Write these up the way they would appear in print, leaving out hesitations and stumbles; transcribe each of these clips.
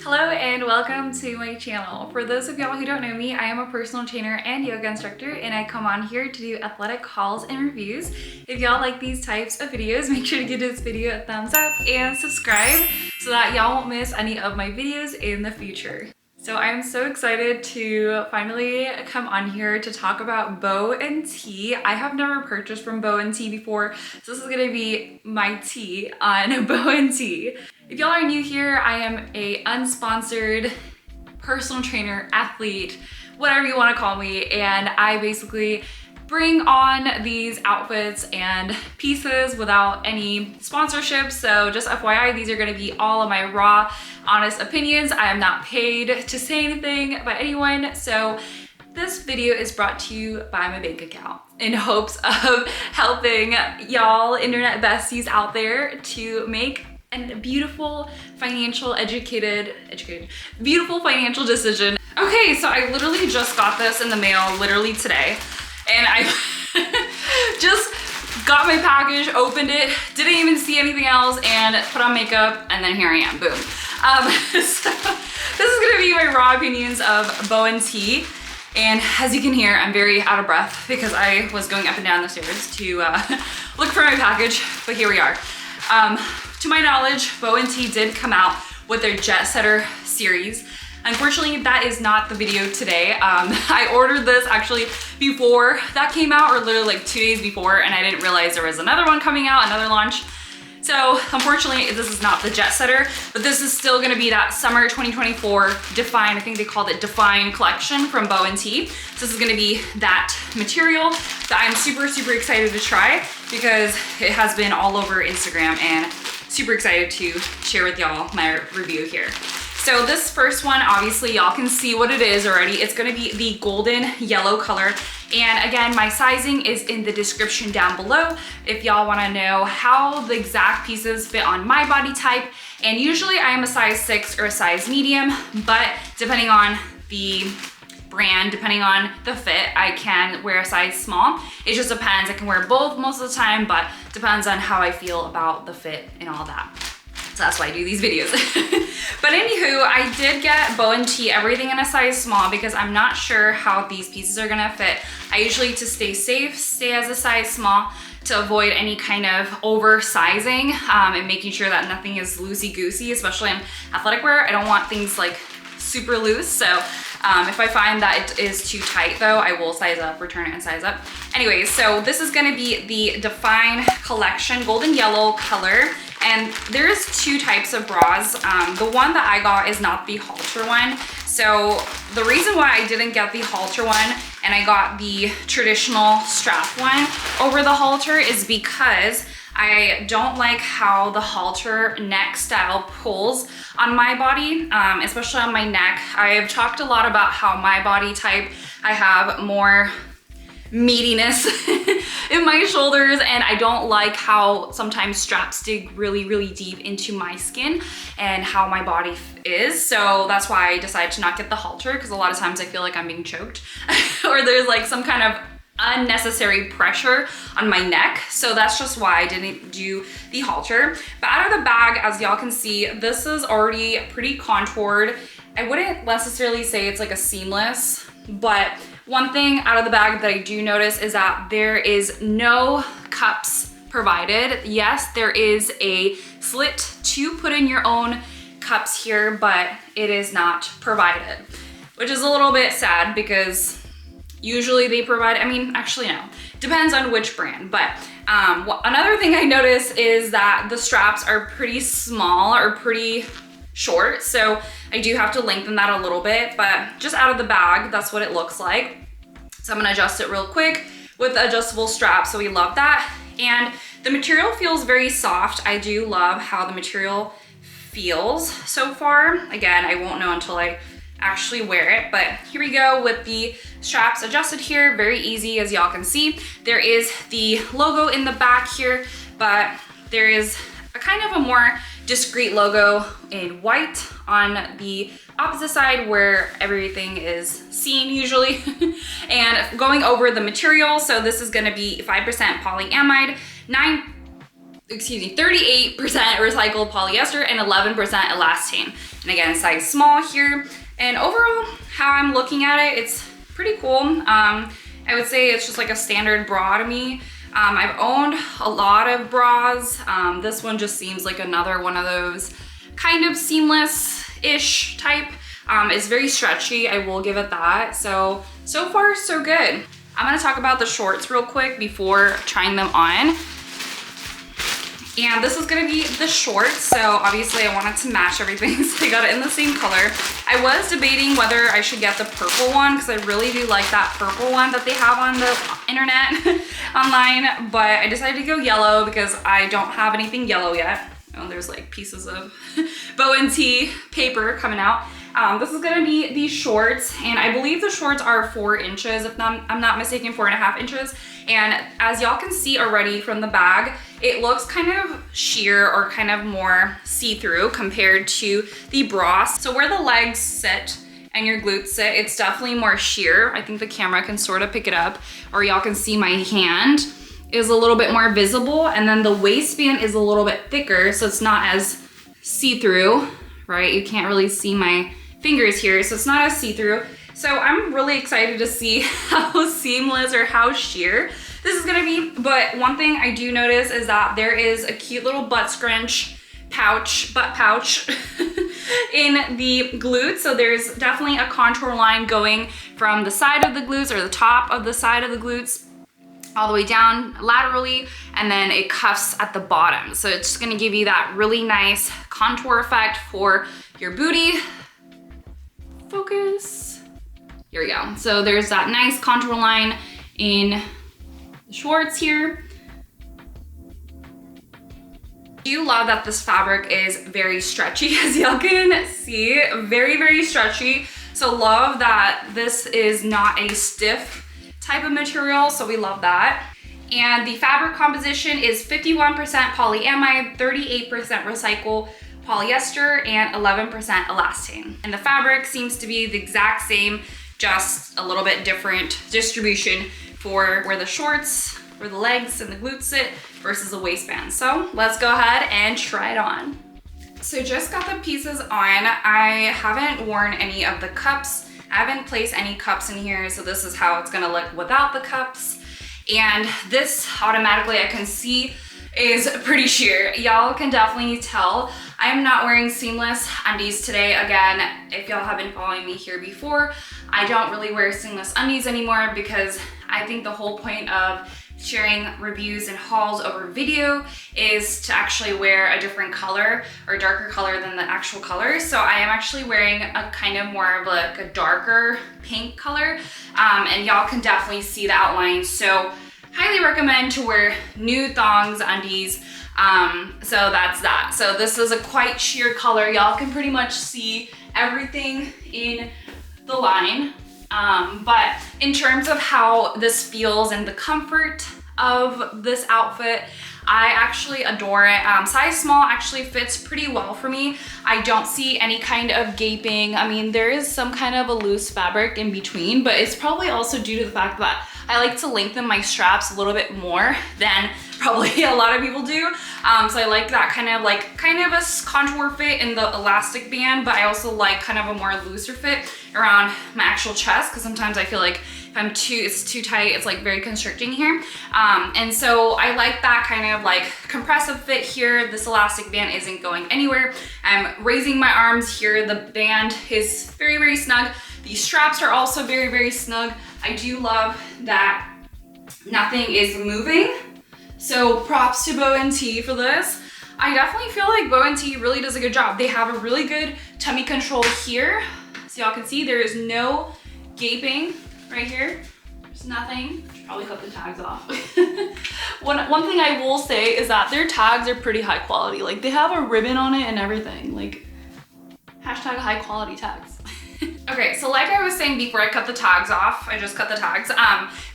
Hello and welcome to my channel. For those of y'all who don't know me, I am a personal trainer and yoga instructor, and I come on here to do athletic hauls and reviews. If y'all like these types of videos, make sure to give this video a thumbs up and subscribe so that y'all won't miss any of my videos in the future. So I'm so excited to finally come on here to talk about Bo+Tee. I have never purchased from Bo+Tee before, so this is gonna be my tea on Bo+Tee. If y'all are new here, I am a unsponsored personal trainer, athlete, whatever you wanna call me, and I basically bring on these outfits and pieces without any sponsorship. So just FYI, these are gonna be all of my raw, honest opinions. I am not paid to say anything by anyone. So this video is brought to you by my bank account in hopes of helping y'all internet besties out there to make a beautiful financial beautiful financial decision. Okay, so I literally just got this in the mail literally today. And I just got my package, opened it, didn't even see anything else, and put on makeup, and then here I am, boom. So this is gonna be my raw opinions of Bo+Tee. And as you can hear, I'm very out of breath because I was going up and down the stairs to look for my package, but here we are. To my knowledge, Bo+Tee did come out with their Jet Setter series. Unfortunately, that is not the video today. I ordered this actually before that came out, or literally like 2 days before, and I didn't realize there was another one coming out, another launch. So unfortunately, this is not the Jet Setter, but this is still gonna be that summer 2024 Define, I think they called it Define collection from Bo+Tee. So this is gonna be that material that I'm super, super excited to try because it has been all over Instagram, and super excited to share with y'all my review here. So this first one, obviously y'all can see what it is already. It's gonna be the golden yellow color. And again, my sizing is in the description down below if y'all wanna know how the exact pieces fit on my body type. And usually I am a size 6 or a size medium, but depending on the brand, depending on the fit, I can wear a size small. It just depends. I can wear both most of the time, but depends on how I feel about the fit and all that. So that's why I do these videos. But anywho, I did get Bo+Tee everything in a size small because I'm not sure how these pieces are gonna fit. I usually, to stay safe, stay as a size small to avoid any kind of oversizing and making sure that nothing is loosey-goosey, especially in athletic wear. I don't want things like super loose. So if I find that it is too tight though, I will size up, return it and size up. Anyways, so this is gonna be the Define collection, golden yellow color. And there's two types of bras. The one that I got is not the halter one. So the reason why I didn't get the halter one and I got the traditional strap one over the halter is because I don't like how the halter neck style pulls on my body, especially on my neck. I've talked a lot about how my body type, I have more meatiness in my shoulders, and I don't like how sometimes straps dig really, really deep into my skin and how my body is. So that's why I decided to not get the halter, because a lot of times I feel like I'm being choked or there's like some kind of unnecessary pressure on my neck. So that's just why I didn't do the halter. But out of the bag, as y'all can see, this is already pretty contoured. I wouldn't necessarily say it's like a seamless, but one thing out of the bag that I do notice is that there is no cups provided. Yes, there is a slit to put in your own cups here, but it is not provided, which is a little bit sad because usually they provide, I mean, actually no, depends on which brand. But another thing I noticed is that the straps are pretty small or pretty short. So I do have to lengthen that a little bit, but just out of the bag, that's what it looks like. So I'm gonna adjust it real quick with the adjustable strap. So we love that. And the material feels very soft. I do love how the material feels so far. Again, I won't know until I actually wear it, but here we go with the straps adjusted here. Very easy, as y'all can see. There is the logo in the back here, but there is a kind of a more discreet logo in white on the opposite side where everything is seen usually. And going over the material, so this is gonna be 5% polyamide, 38% recycled polyester and 11% elastane. And again, size small here. And overall, how I'm looking at it, it's pretty cool. I would say it's just like a standard bra to me. I've owned a lot of bras. This one just seems like another one of those kind of seamless-ish type. It's very stretchy, I will give it that. So far, so good. I'm gonna talk about the shorts real quick before trying them on. And this is gonna be the shorts, so obviously I wanted to match everything, so I got it in the same color. I was debating whether I should get the purple one, because I really do like that purple one that they have on the internet, online, but I decided to go yellow because I don't have anything yellow yet. Oh, there's like pieces of Bo+Tee paper coming out. This is gonna be the shorts, and I believe the shorts are 4 inches, if I'm not mistaken, 4.5 inches. And as y'all can see already from the bag, it looks kind of sheer or kind of more see-through compared to the bra. So where the legs sit and your glutes sit, it's definitely more sheer. I think the camera can sort of pick it up, or y'all can see my hand is a little bit more visible, and then the waistband is a little bit thicker, so it's not as see-through, right? You can't really see my fingers here, so it's not as see-through. So I'm really excited to see how seamless or how sheer this is gonna be. But one thing I do notice is that there is a cute little butt scrunch pouch, butt pouch in the glutes. So there's definitely a contour line going from the side of the glutes or the top of the side of the glutes all the way down laterally, and then it cuffs at the bottom. So it's just gonna give you that really nice contour effect for your booty. Focus. Here we go. So there's that nice contour line in the shorts here. I do love that this fabric is very stretchy, as y'all can see. Very, very stretchy. So love that this is not a stiff type of material, so we love that. And the fabric composition is 51% polyamide, 38% recycled polyester, and 11% elastane. And the fabric seems to be the exact same, just a little bit different distribution for where the shorts, where the legs and the glutes sit versus the waistband. So let's go ahead and try it on. So just got the pieces on. I haven't worn any of the cups. I haven't placed any cups in here, so this is how it's gonna look without the cups. And this automatically I can see is pretty sheer. Y'all can definitely tell. I am not wearing seamless undies today. Again, if y'all have been following me here before, I don't really wear seamless undies anymore because I think the whole point of sharing reviews and hauls over video is to actually wear a different color or darker color than the actual color. So I am actually wearing a kind of more of like a darker pink color, and y'all can definitely see the outline. So highly recommend to wear nude thongs, undies. So that's that. So this is a quite sheer color. Y'all can pretty much see everything in the line. But in terms of how this feels and the comfort of this outfit, I actually adore it. Size small actually fits pretty well for me. I don't see any kind of gaping. I mean, there is some kind of a loose fabric in between, but it's probably also due to the fact that I like to lengthen my straps a little bit more than probably a lot of people do. So I like that kind of a contour fit in the elastic band, but I also like kind of a more looser fit around my actual chest, because sometimes I feel like if it's too tight, it's like very constricting here. And so I like that kind of like compressive fit here. This elastic band isn't going anywhere. I'm raising my arms here. The band is very, very snug. The straps are also very, very snug. I do love that nothing is moving. So props to Bo+Tee for this. I definitely feel like Bo+Tee really does a good job. They have a really good tummy control here. So y'all can see there is no gaping right here. There's nothing. Should probably cut the tags off. One thing I will say is that their tags are pretty high quality. Like they have a ribbon on it and everything. Like hashtag high quality tags. Okay, so like I was saying before I cut the tags off, I just cut the tags,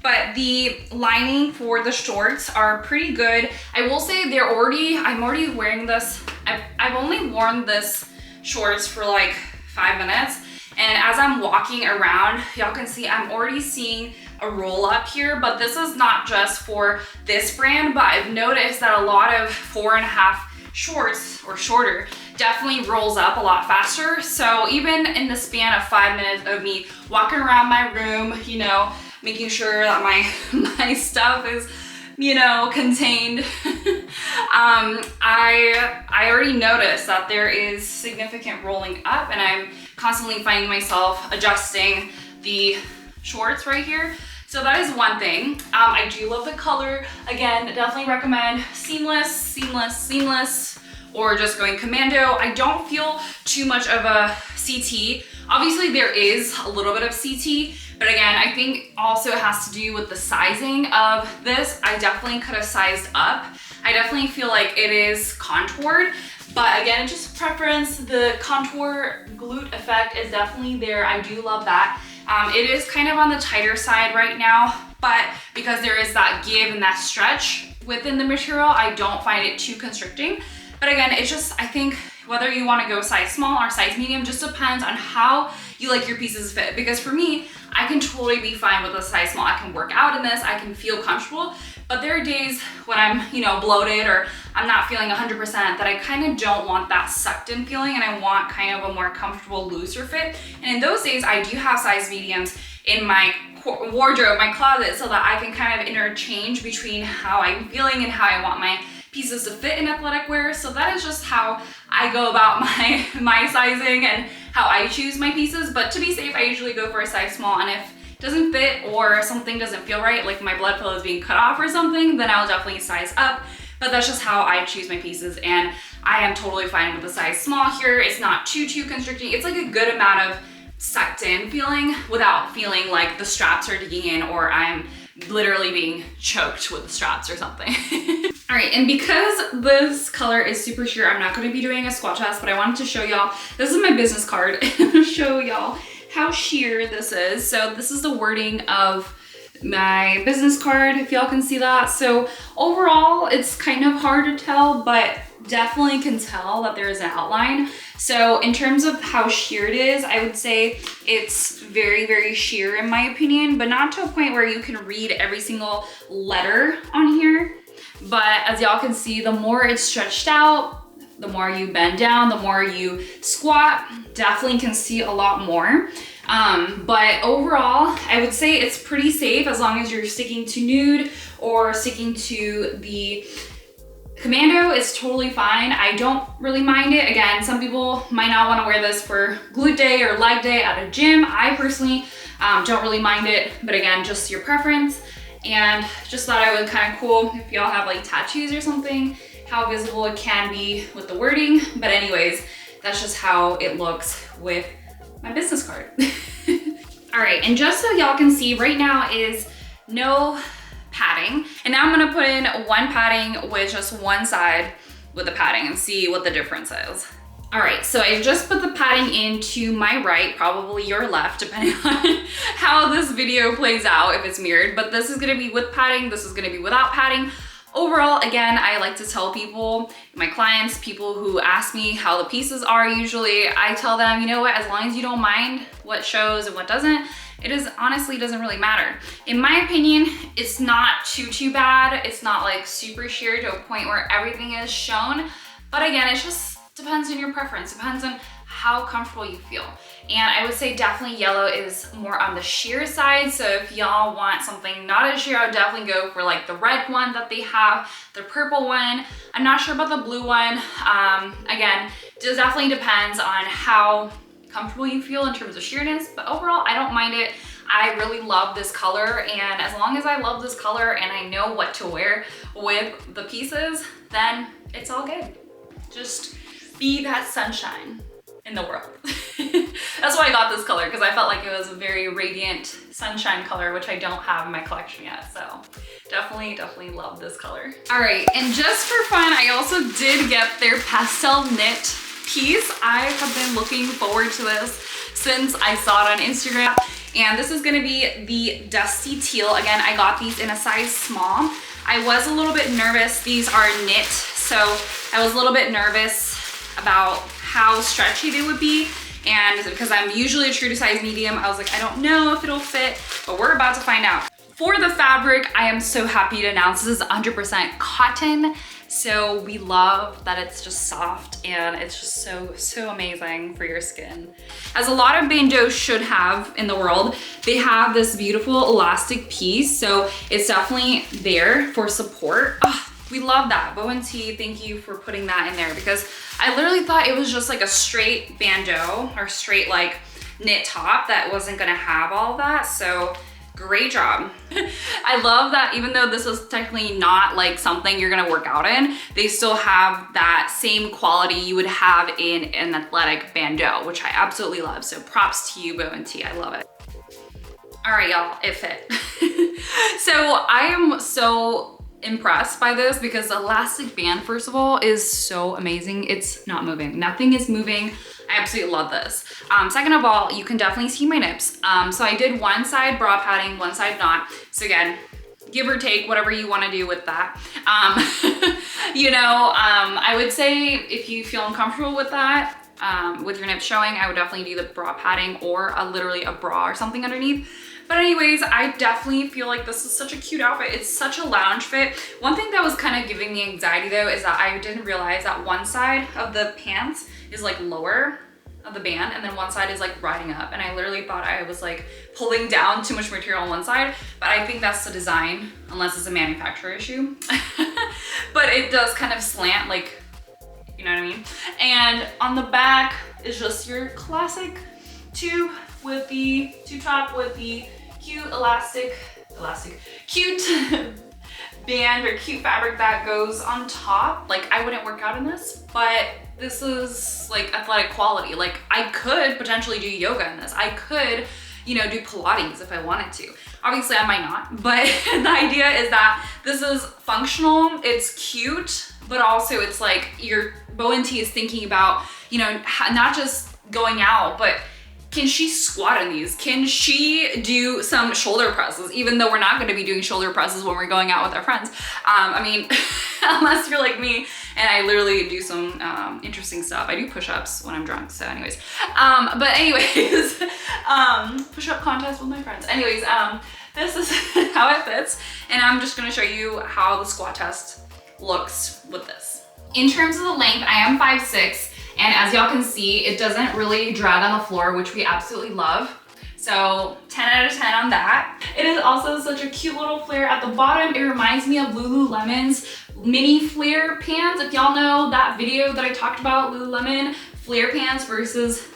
but the lining for the shorts are pretty good. I will say I'm already wearing this. I've only worn this shorts for like 5 minutes. And as I'm walking around, y'all can see I'm already seeing a roll up here, but this is not just for this brand, but I've noticed that a lot of 4.5 shorts or shorter definitely rolls up a lot faster. So even in the span of 5 minutes of me walking around my room, you know, making sure that my stuff is, you know, contained, I already noticed that there is significant rolling up, and I'm constantly finding myself adjusting the shorts right here. So that is one thing. I do love the color. Again, definitely recommend seamless, seamless, seamless, or just going commando. I don't feel too much of a CT. Obviously there is a little bit of CT, but again, I think also it has to do with the sizing of this. I definitely could have sized up. I definitely feel like it is contoured, but again, it's just preference. The contour glute effect is definitely there. I do love that. It is kind of on the tighter side right now, but because there is that give and that stretch within the material, I don't find it too constricting. But again, it's just, I think whether you want to go size small or size medium just depends on how you like your pieces fit. Because for me, I can totally be fine with a size small. I can work out in this, I can feel comfortable. But there are days when I'm, you know, bloated or I'm not feeling 100% that I kind of don't want that sucked in feeling, and I want kind of a more comfortable, looser fit. And in those days, I do have size mediums in my wardrobe, my closet, so that I can kind of interchange between how I'm feeling and how I want my pieces to fit in athletic wear. So that is just how I go about my sizing and how I choose my pieces. But to be safe, I usually go for a size small, and if it doesn't fit or something doesn't feel right, like my blood flow is being cut off or something, then I'll definitely size up. But that's just how I choose my pieces, and I am totally fine with the size small here. It's not too constricting. It's like a good amount of sucked in feeling without feeling like the straps are digging in or I'm literally being choked with the straps or something. All right, and because this color is super sheer, I'm not gonna be doing a squat test, but I wanted to show y'all, this is my business card, and show y'all how sheer this is. So this is the wording of my business card, if y'all can see that. So overall, it's kind of hard to tell, but definitely can tell that there is an outline. So in terms of how sheer it is, I would say it's very, very sheer in my opinion, but not to a point where you can read every single letter on here. But as y'all can see, the more it's stretched out, the more you bend down, the more you squat, definitely can see a lot more. But overall, I would say it's pretty safe as long as you're sticking to nude or sticking to the commando. Is totally fine. I don't really mind it. Again, some people might not want to wear this for glute day or leg day at a gym. I personally don't really mind it, but again, just your preference. And just thought it would kind of cool if y'all have like tattoos or something, how visible it can be with the wording. But anyways, that's just how it looks with my business card. All right, and just so y'all can see, right now is no padding. And now I'm gonna put in one padding with just one side with the padding and see what the difference is. All right, so I just put the padding into my right, probably your left, depending on how this video plays out, if it's mirrored, but this is gonna be with padding, this is gonna be without padding. Overall, again, I like to tell people, my clients, people who ask me how the pieces are usually, I tell them, you know what, as long as you don't mind what shows and what doesn't, it is honestly doesn't really matter. In my opinion, it's not too bad. It's not like super sheer to a point where everything is shown. But again, it just depends on your preference, depends on how comfortable you feel. And I would say definitely yellow is more on the sheer side. So if y'all want something not as sheer, I would definitely go for like the red one that they have, the purple one. I'm not sure about the blue one. Again, it just definitely depends on how comfortable you feel in terms of sheerness, but overall, I don't mind it. I really love this color, and as long as I love this color and I know what to wear with the pieces, then it's all good. Just be that sunshine in the world. That's why I got this color, because I felt like it was a very radiant sunshine color, which I don't have in my collection yet. So definitely love this color. All right, and just for fun, I also did get their pastel knit piece. I have been looking forward to this since I saw it on Instagram. And this is gonna be the dusty teal. Again, I got these in a size small. I was a little bit nervous. These are knit, so I was a little bit nervous about how stretchy they would be. And because I'm usually a true to size medium, I was like, I don't know if it'll fit, but we're about to find out. For the fabric, I am so happy to announce this is 100% cotton. So we love that it's just soft and it's just so amazing for your skin. As a lot of bandeaus should have in the world, they have this beautiful elastic piece. So it's definitely there for support. Oh, we love that. Bo+Tee, thank you for putting that in there because I literally thought it was just like a straight bandeau or straight like knit top that wasn't gonna have all of that. So great job. I love that even though this is technically not like something you're gonna work out in, they still have that same quality you would have in an athletic bandeau, which I absolutely love. So props to you, Bo+Tee, I love it. All right, y'all, it fit. So I am so impressed by this because the elastic band, first of all, is so amazing. It's not moving, nothing is moving. I absolutely love this. Second of all, you can definitely see my nips. So I did one side bra padding, one side not. So again, give or take whatever you want to do with that. You know, I would say if you feel uncomfortable with that, with your nips showing, I would definitely do the bra padding or literally a bra or something underneath. But anyways, I definitely feel like this is such a cute outfit. It's such a lounge fit. One thing that was kind of giving me anxiety though is that I didn't realize that one side of the pants is like lower of the band and then one side is like riding up. And I literally thought I was like pulling down too much material on one side, but I think that's the design, unless it's a manufacturer issue. But it does kind of slant, like, you know what I mean? And on the back is just your classic tube with the tube top with the cute cute band or cute fabric that goes on top. Like I wouldn't work out in this, but this is like athletic quality. Like I could potentially do yoga in this. I could, you know, do Pilates if I wanted to. Obviously I might not, but the idea is that this is functional, it's cute, but also it's like your Bo+Tee is thinking about, you know, not just going out, but can she squat in these? Can she do some shoulder presses? Even though we're not gonna be doing shoulder presses when we're going out with our friends. I mean, unless you're like me and I literally do some interesting stuff. I do push-ups when I'm drunk, so anyways. But anyways, push-up contest with my friends. Anyways, this is how it fits. And I'm just gonna show you how the squat test looks with this. In terms of the length, I am 5'6". And as y'all can see, it doesn't really drag on the floor, which we absolutely love. So 10 out of 10 on that. It is also such a cute little flare at the bottom. It reminds me of Lululemon's mini flare pants. If y'all know that video that I talked about, Lululemon flare pants versus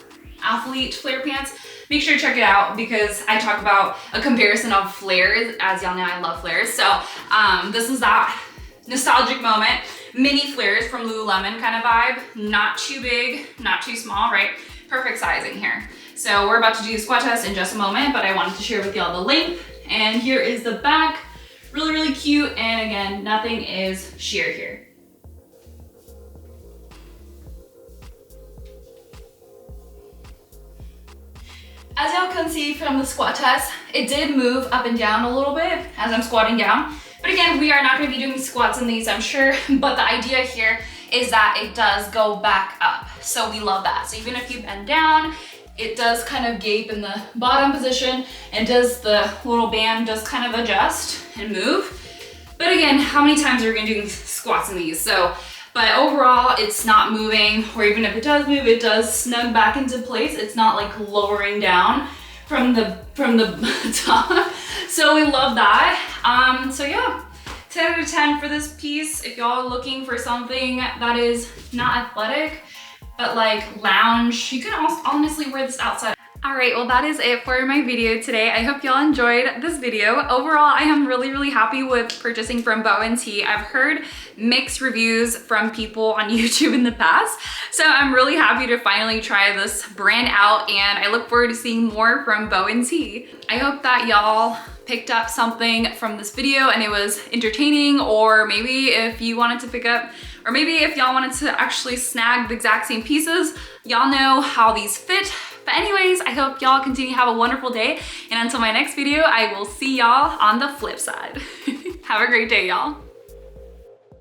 athlete flare pants, make sure to check it out because I talk about a comparison of flares. As y'all know, I love flares. So this is that nostalgic moment. Mini flares from Lululemon kind of vibe. Not too big, not too small, right? Perfect sizing here. So we're about to do the squat test in just a moment, but I wanted to share with y'all the length. And here is the back. Really, really cute. And again, nothing is sheer here. As y'all can see from the squat test, it did move up and down a little bit as I'm squatting down. But again, we are not gonna be doing squats in these, I'm sure, but the idea here is that it does go back up. So we love that. So even if you bend down, it does kind of gape in the bottom position and does the little band does kind of adjust and move. But again, how many times are we gonna do squats in these? So, but overall, it's not moving, or even if it does move, it does snug back into place. It's not like lowering down from the top. So we love that. So yeah, 10 out of 10 for this piece. If y'all are looking for something that is not athletic, but like lounge, you can also honestly wear this outside. All right, well that is it for my video today. I hope y'all enjoyed this video. Overall, I am really, really happy with purchasing from Bo+Tee. I've heard mixed reviews from people on YouTube in the past. So I'm really happy to finally try this brand out and I look forward to seeing more from Bo+Tee. I hope that y'all picked up something from this video and it was entertaining, or maybe if you wanted to pick up, or maybe if y'all wanted to actually snag the exact same pieces, y'all know how these fit. But anyways, I hope y'all continue to have a wonderful day. And until my next video, I will see y'all on the flip side. Have a great day, y'all.